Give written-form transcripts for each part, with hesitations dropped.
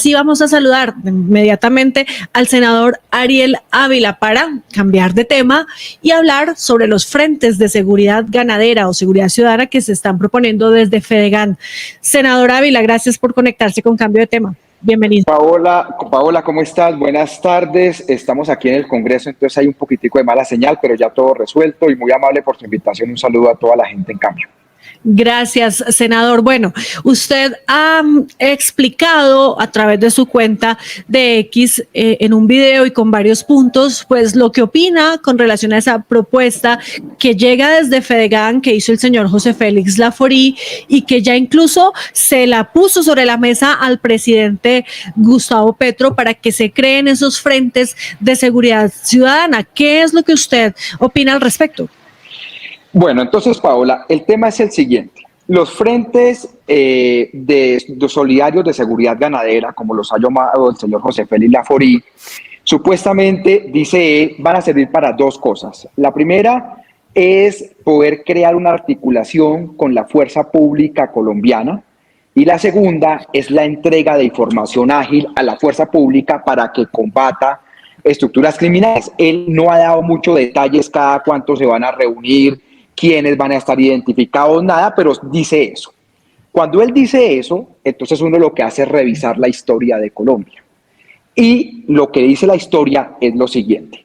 Sí, vamos a saludar inmediatamente al senador Ariel Ávila para cambiar de tema y hablar sobre los frentes de seguridad ganadera o seguridad ciudadana que se están proponiendo desde Fedegan. Senador Ávila, gracias por conectarse con Cambio de Tema. Bienvenido. Paola, ¿cómo estás? Buenas tardes. Estamos aquí en el Congreso, entonces hay un poquitico de mala señal, pero ya todo resuelto y muy amable por su invitación. Un saludo a toda la gente en Cambio. Gracias, senador. Bueno, usted ha explicado a través de su cuenta de X en un video y con varios puntos, pues lo que opina con relación a esa propuesta que llega desde Fedegan, que hizo el señor José Félix Laforí y que ya incluso se la puso sobre la mesa al presidente Gustavo Petro para que se creen esos frentes de seguridad ciudadana. ¿Qué es lo que usted opina al respecto? Bueno, entonces, Paola, el tema es el siguiente. Los frentes de solidarios de seguridad ganadera, como los ha llamado el señor José Félix Laforí, supuestamente, dice él, van a servir para dos cosas. La primera es poder crear una articulación con la fuerza pública colombiana y la segunda es la entrega de información ágil a la fuerza pública para que combata estructuras criminales. Él no ha dado muchos detalles cada cuánto se van a reunir, quiénes van a estar identificados, nada, pero dice eso. Cuando él dice eso, entonces uno lo que hace es revisar la historia de Colombia. Y lo que dice la historia es lo siguiente.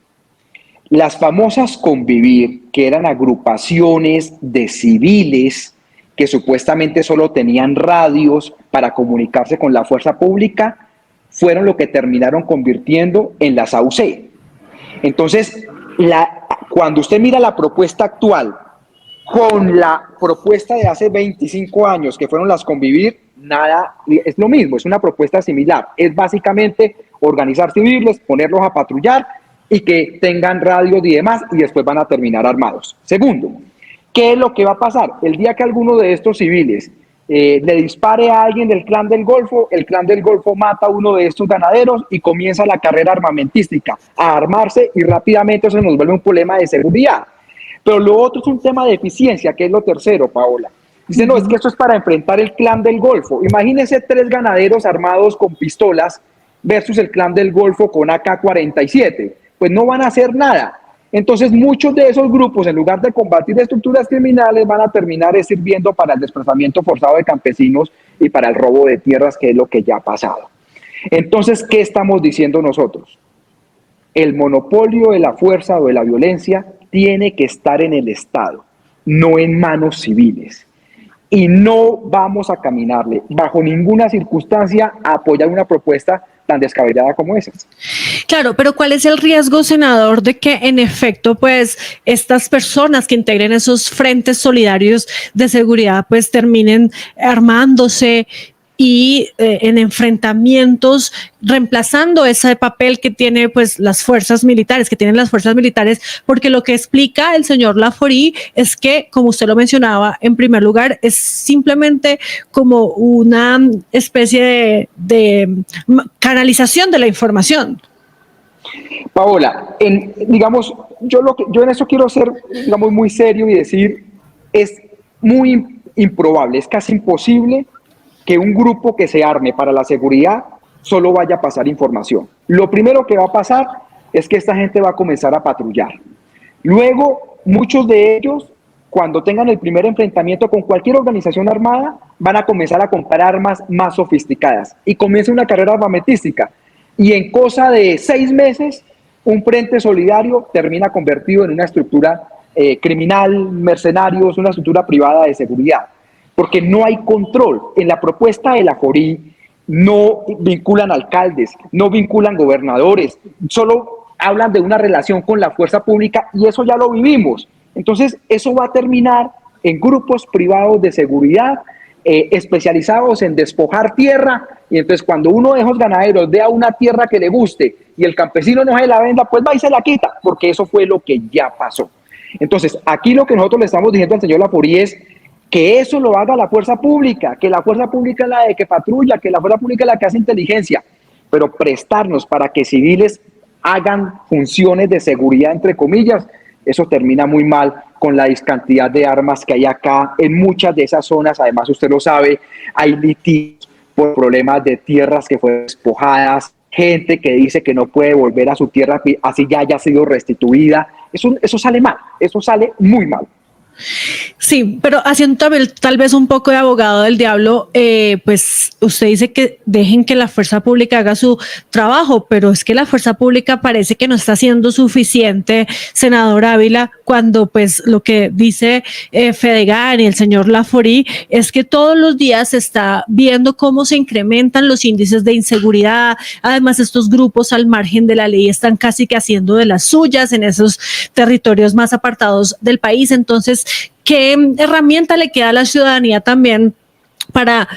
Las famosas Convivir, que eran agrupaciones de civiles que supuestamente solo tenían radios para comunicarse con la fuerza pública, fueron lo que terminaron convirtiendo en las AUC. Entonces, cuando usted mira la propuesta actual con la propuesta de hace 25 años, que fueron las Convivir, nada, es lo mismo, es una propuesta similar. Es básicamente organizar civiles, ponerlos a patrullar y que tengan radios y demás, y después van a terminar armados. Segundo, ¿qué es lo que va a pasar? El día que alguno de estos civiles le dispare a alguien del Clan del Golfo, el Clan del Golfo mata a uno de estos ganaderos y comienza la carrera armamentística, a armarse, y rápidamente eso nos vuelve un problema de seguridad. Pero lo otro es un tema de eficiencia, que es lo tercero, Paola. Dice, no, es que esto es para enfrentar el Clan del Golfo. Imagínense 3 ganaderos armados con pistolas versus el Clan del Golfo con AK-47. Pues no van a hacer nada. Entonces muchos de esos grupos, en lugar de combatir estructuras criminales, van a terminar sirviendo para el desplazamiento forzado de campesinos y para el robo de tierras, que es lo que ya ha pasado. Entonces, ¿qué estamos diciendo nosotros? El monopolio de la fuerza o de la violencia tiene que estar en el Estado, no en manos civiles. Y no vamos a caminarle bajo ninguna circunstancia a apoyar una propuesta tan descabellada como esa. Claro, pero ¿cuál es el riesgo, senador, de que en efecto, pues, estas personas que integren esos frentes solidarios de seguridad, pues, terminen armándose y en enfrentamientos, reemplazando ese papel que tiene pues las fuerzas militares, porque lo que explica el señor Laforí es que, como usted lo mencionaba, en primer lugar, es simplemente como una especie de canalización de la información. Paola, digamos, yo en eso quiero ser, digamos, muy serio y decir, es muy improbable, es casi imposible que un grupo que se arme para la seguridad solo vaya a pasar información. Lo primero que va a pasar es que esta gente va a comenzar a patrullar. Luego, muchos de ellos, cuando tengan el primer enfrentamiento con cualquier organización armada, van a comenzar a comprar armas más sofisticadas y comienza una carrera armamentística. Y en cosa de 6 meses, un frente solidario termina convertido en una estructura criminal, mercenarios, una estructura privada de seguridad. Porque no hay control. En la propuesta de Laforí no vinculan alcaldes, no vinculan gobernadores, solo hablan de una relación con la fuerza pública, y eso ya lo vivimos. Entonces, eso va a terminar en grupos privados de seguridad especializados en despojar tierra, y entonces cuando uno de esos ganaderos vea una tierra que le guste y el campesino no se la venda, pues va y se la quita, porque eso fue lo que ya pasó. Entonces, aquí lo que nosotros le estamos diciendo al señor Laforí es que eso lo haga la fuerza pública, que la fuerza pública es la de que patrulla, que la fuerza pública es la que hace inteligencia, pero prestarnos para que civiles hagan funciones de seguridad, entre comillas, eso termina muy mal con la discantidad de armas que hay acá en muchas de esas zonas. Además, usted lo sabe, hay litigios por problemas de tierras que fueron despojadas, gente que dice que no puede volver a su tierra así ya haya sido restituida. Eso sale mal, eso sale muy mal. Sí, pero haciendo tal vez un poco de abogado del diablo, pues usted dice que dejen que la fuerza pública haga su trabajo, pero es que la fuerza pública parece que no está haciendo suficiente, senador Ávila, cuando pues lo que dice Fedegan y el señor Laforí es que todos los días se está viendo cómo se incrementan los índices de inseguridad. Además, estos grupos al margen de la ley están casi que haciendo de las suyas en esos territorios más apartados del país. Entonces, ¿qué herramienta le queda a la ciudadanía también para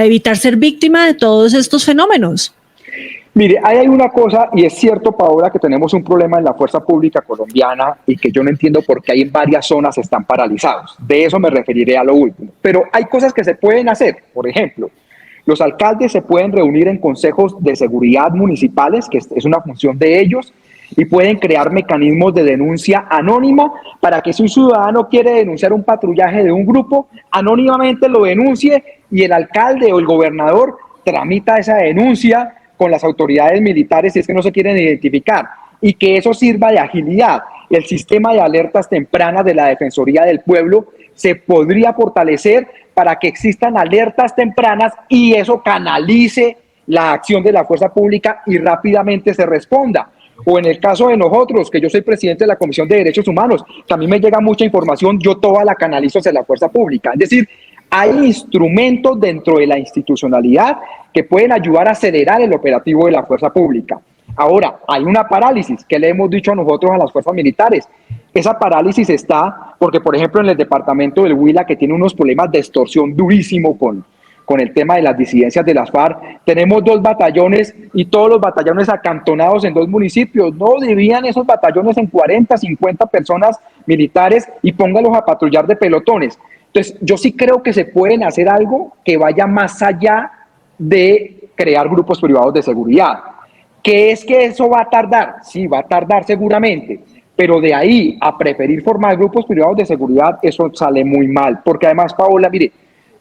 evitar ser víctima de todos estos fenómenos? Mire, ahí hay una cosa, y es cierto, Paola, que tenemos un problema en la fuerza pública colombiana y que yo no entiendo por qué hay en varias zonas están paralizados. De eso me referiré a lo último. Pero hay cosas que se pueden hacer. Por ejemplo, los alcaldes se pueden reunir en consejos de seguridad municipales, que es una función de ellos, y pueden crear mecanismos de denuncia anónima para que si un ciudadano quiere denunciar un patrullaje de un grupo, anónimamente lo denuncie y el alcalde o el gobernador tramita esa denuncia con las autoridades militares si es que no se quieren identificar, y que eso sirva de agilidad. El sistema de alertas tempranas de la Defensoría del Pueblo se podría fortalecer para que existan alertas tempranas y eso canalice la acción de la fuerza pública y rápidamente se responda. O en el caso de nosotros, que yo soy presidente de la Comisión de Derechos Humanos, que a mí me llega mucha información, yo toda la canalizo hacia la fuerza pública. Es decir, hay instrumentos dentro de la institucionalidad que pueden ayudar a acelerar el operativo de la fuerza pública. Ahora, hay una parálisis que le hemos dicho a nosotros, a las fuerzas militares. Esa parálisis está porque, por ejemplo, en el departamento del Huila, que tiene unos problemas de extorsión durísimo con el tema de las disidencias de las FARC, tenemos 2 batallones y todos los batallones acantonados en 2 municipios. No divían esos batallones en 40, 50 personas militares y póngalos a patrullar de pelotones. Entonces, yo sí creo que se pueden hacer algo que vaya más allá de crear grupos privados de seguridad. ¿Qué es que eso va a tardar? Sí, va a tardar seguramente, pero de ahí a preferir formar grupos privados de seguridad, eso sale muy mal. Porque además, Paola, mire,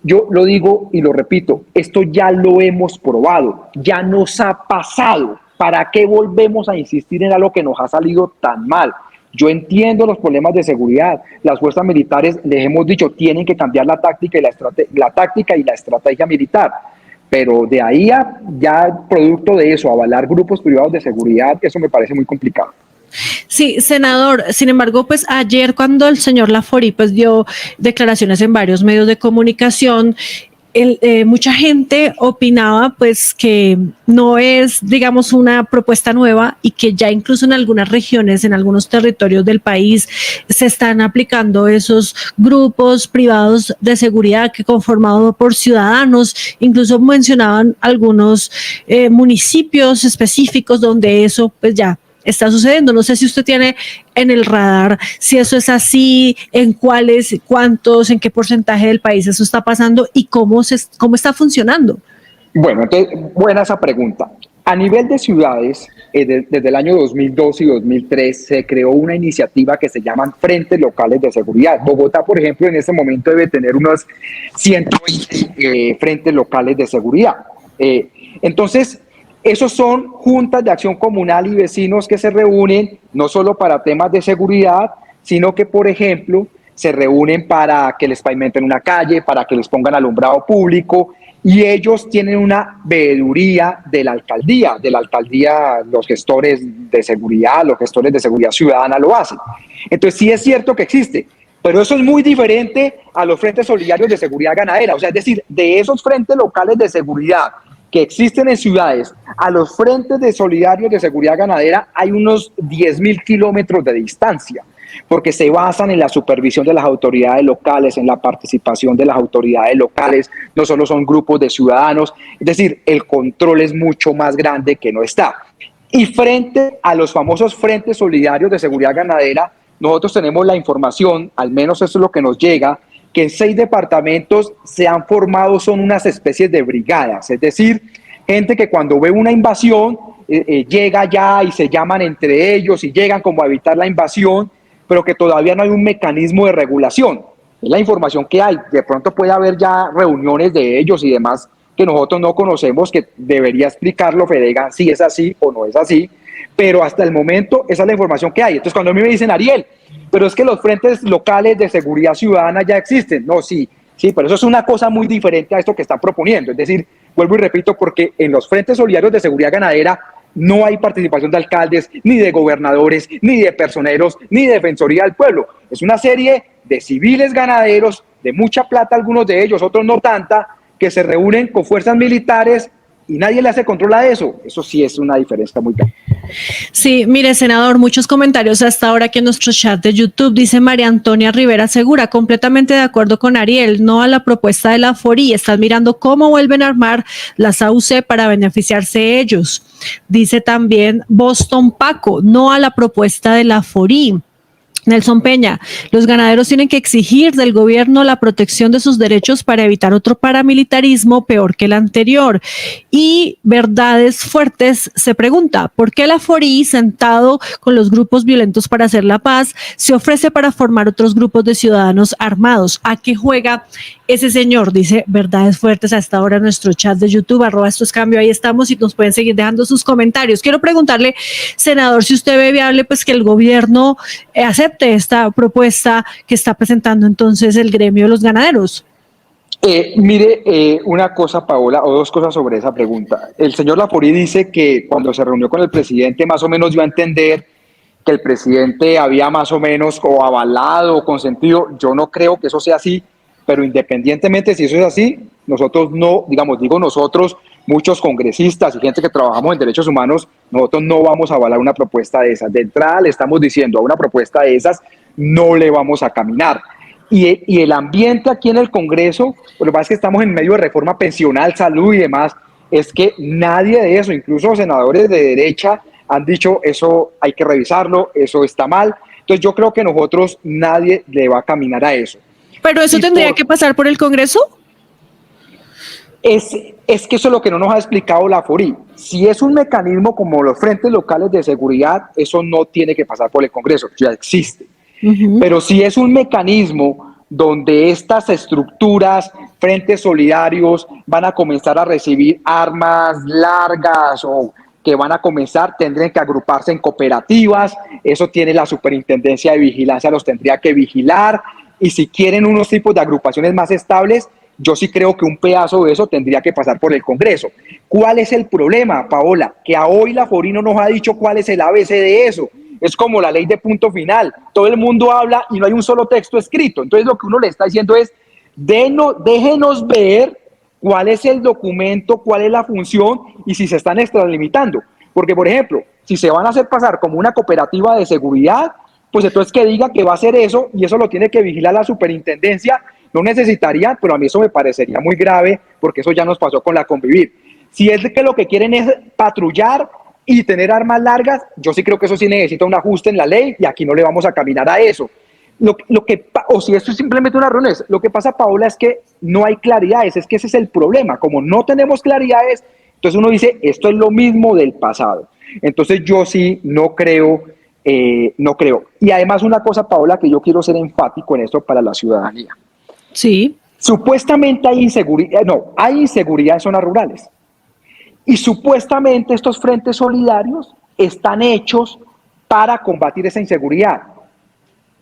yo lo digo y lo repito, esto ya lo hemos probado, ya nos ha pasado. ¿Para qué volvemos a insistir en algo que nos ha salido tan mal? Yo entiendo los problemas de seguridad. Las fuerzas militares, les hemos dicho, tienen que cambiar la táctica y la estrategia militar. Pero de ahí a ya producto de eso, avalar grupos privados de seguridad, eso me parece muy complicado. Sí, senador, sin embargo, pues ayer cuando el señor Laforí pues dio declaraciones en varios medios de comunicación, mucha gente opinaba pues que no es, digamos, una propuesta nueva y que ya incluso en algunas regiones, en algunos territorios del país, se están aplicando esos grupos privados de seguridad que conformados por ciudadanos. Incluso mencionaban algunos municipios específicos donde eso pues ya está sucediendo. No sé si usted tiene en el radar si eso es así, en cuáles, cuántos, en qué porcentaje del país eso está pasando y cómo está funcionando. Bueno, entonces, buena esa pregunta. A nivel de ciudades, desde el año 2002 y 2003 se creó una iniciativa que se llaman Frentes Locales de Seguridad. Bogotá, por ejemplo, en este momento debe tener unos 120 frentes locales de seguridad. Entonces, esos son juntas de acción comunal y vecinos que se reúnen no solo para temas de seguridad, sino que, por ejemplo, se reúnen para que les pavimenten una calle, para que les pongan alumbrado público, y ellos tienen una veeduría de la alcaldía, los gestores de seguridad ciudadana lo hacen. Entonces sí es cierto que existe, pero eso es muy diferente a los frentes solidarios de seguridad ganadera. O sea, es decir, de esos frentes locales de seguridad que existen en ciudades, a los frentes de solidarios de seguridad ganadera hay unos 10.000 kilómetros de distancia, porque se basan en la supervisión de las autoridades locales, en la participación de las autoridades locales, no solo son grupos de ciudadanos, es decir, el control es mucho más grande que no está. Y frente a los famosos frentes solidarios de seguridad ganadera, nosotros tenemos la información, al menos eso es lo que nos llega, que en 6 departamentos se han formado, son unas especies de brigadas, es decir, gente que cuando ve una invasión llega ya y se llaman entre ellos y llegan como a evitar la invasión, pero que todavía no hay un mecanismo de regulación. Es la información que hay, de pronto puede haber ya reuniones de ellos y demás que nosotros no conocemos, que debería explicarlo Fedegan si es así o no es así, pero hasta el momento esa es la información que hay. Entonces cuando a mí me dicen, Ariel, pero es que los frentes locales de seguridad ciudadana ya existen. No, sí, pero eso es una cosa muy diferente a esto que están proponiendo. Es decir, vuelvo y repito, porque en los frentes solidarios de seguridad ganadera no hay participación de alcaldes, ni de gobernadores, ni de personeros, ni de defensoría del pueblo. Es una serie de civiles ganaderos, de mucha plata algunos de ellos, otros no tanta, que se reúnen con fuerzas militares y nadie le hace control a eso. Eso sí es una diferencia muy grande. Sí, mire, senador, muchos comentarios hasta ahora aquí en nuestro chat de YouTube. Dice María Antonia Rivera Segura, completamente de acuerdo con Ariel, no a la propuesta de la FORI. Están mirando cómo vuelven a armar las AUC para beneficiarse ellos. Dice también Boston Paco, no a la propuesta de la FORI. Nelson Peña, los ganaderos tienen que exigir del gobierno la protección de sus derechos para evitar otro paramilitarismo peor que el anterior. Y Verdades Fuertes se pregunta, ¿por qué la FORI, sentado con los grupos violentos para hacer la paz, se ofrece para formar otros grupos de ciudadanos armados? ¿A qué juega ese señor? Dice Verdades Fuertes hasta ahora en nuestro chat de YouTube, @esto_es_cambio, ahí estamos y nos pueden seguir dejando sus comentarios. Quiero preguntarle, senador, si usted ve viable pues que el gobierno acepte esta propuesta que está presentando entonces el gremio de los ganaderos. Mire, una cosa, Paola, o dos cosas sobre esa pregunta. El señor Laforí dice que cuando se reunió con el presidente más o menos dio a entender que el presidente había más o menos o avalado o consentido. Yo no creo que eso sea así, pero independientemente si eso es así, nosotros no, digo nosotros, muchos congresistas y gente que trabajamos en derechos humanos, nosotros no vamos a avalar una propuesta de esas. De entrada le estamos diciendo a una propuesta de esas no le vamos a caminar. Y el ambiente aquí en el Congreso, lo que pasa es que estamos en medio de reforma pensional, salud y demás, es que nadie de eso, incluso los senadores de derecha, han dicho eso hay que revisarlo, eso está mal. Entonces yo creo que nosotros nadie le va a caminar a eso. ¿Pero eso tendría que pasar por el Congreso? Es que eso es lo que no nos ha explicado la FORI. Si es un mecanismo como los frentes locales de seguridad, eso no tiene que pasar por el Congreso, ya existe. Pero si es un mecanismo donde estas estructuras, frentes solidarios, van a comenzar a recibir armas largas o que van a comenzar, tendrían que agruparse en cooperativas, eso tiene la Superintendencia de Vigilancia, los tendría que vigilar, y si quieren unos tipos de agrupaciones más estables, yo sí creo que un pedazo de eso tendría que pasar por el Congreso. ¿Cuál es el problema, Paola? Que a hoy la FORI no nos ha dicho cuál es el ABC de eso. Es como la ley de punto final. Todo el mundo habla y no hay un solo texto escrito. Entonces lo que uno le está diciendo es, déjenos ver cuál es el documento, cuál es la función y si se están extralimitando. Porque, por ejemplo, si se van a hacer pasar como una cooperativa de seguridad, pues entonces que diga que va a hacer eso y eso lo tiene que vigilar la superintendencia. No necesitaría, pero a mí eso me parecería muy grave porque eso ya nos pasó con la Convivir. Si es que lo que quieren es patrullar y tener armas largas, yo sí creo que eso sí necesita un ajuste en la ley y aquí no le vamos a caminar a eso. O si esto es simplemente una reunión, lo que pasa, Paola, es que no hay claridades, es que ese es el problema. Como no tenemos claridades, entonces uno dice, esto es lo mismo del pasado. Entonces yo sí no creo. Y además una cosa, Paola, que yo quiero ser enfático en esto para la ciudadanía. Sí. Supuestamente hay inseguridad en zonas rurales. Y supuestamente estos frentes solidarios están hechos para combatir esa inseguridad.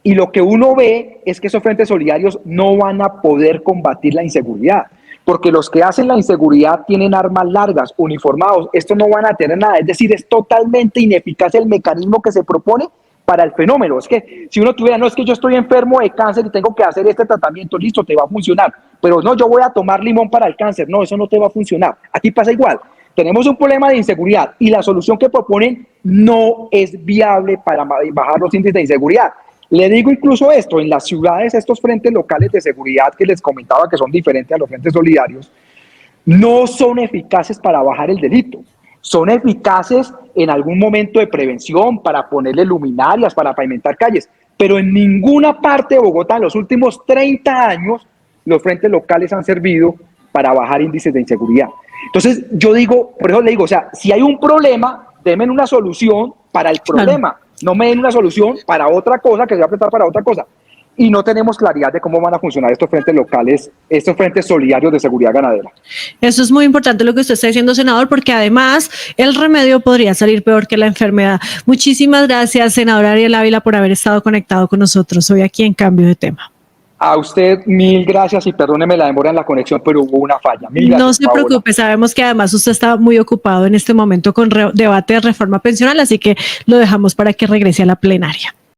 Y lo que uno ve es que esos frentes solidarios no van a poder combatir la inseguridad, porque los que hacen la inseguridad tienen armas largas, uniformados, estos no van a tener nada. Es decir, es totalmente ineficaz el mecanismo que se propone para el fenómeno. Es que si uno tuviera, no, es que yo estoy enfermo de cáncer y tengo que hacer este tratamiento, listo, te va a funcionar. Pero no, yo voy a tomar limón para el cáncer, no, eso no te va a funcionar. Aquí pasa igual. Tenemos un problema de inseguridad y la solución que proponen no es viable para bajar los índices de inseguridad. Le digo incluso esto, en las ciudades estos frentes locales de seguridad que les comentaba que son diferentes a los frentes solidarios, no son eficaces para bajar el delito. Son eficaces en algún momento de prevención, para ponerle luminarias, para pavimentar calles, pero en ninguna parte de Bogotá en los últimos 30 años los frentes locales han servido para bajar índices de inseguridad. Entonces yo digo, por eso le digo, o sea, si hay un problema, denme una solución para el problema, no me den una solución para otra cosa que se va a prestar para otra cosa. y no tenemos claridad de cómo van a funcionar estos frentes locales, estos frentes solidarios de seguridad ganadera. Eso es muy importante lo que usted está diciendo, senador, porque además el remedio podría salir peor que la enfermedad. Muchísimas gracias, senador Ariel Ávila, por haber estado conectado con nosotros hoy aquí en Cambio de Tema. A usted mil gracias y perdóneme la demora en la conexión, pero hubo una falla. Mil gracias, no se Paola. preocupe, sabemos que además usted está muy ocupado en este momento con debate de reforma pensional, así que lo dejamos para que regrese a la plenaria.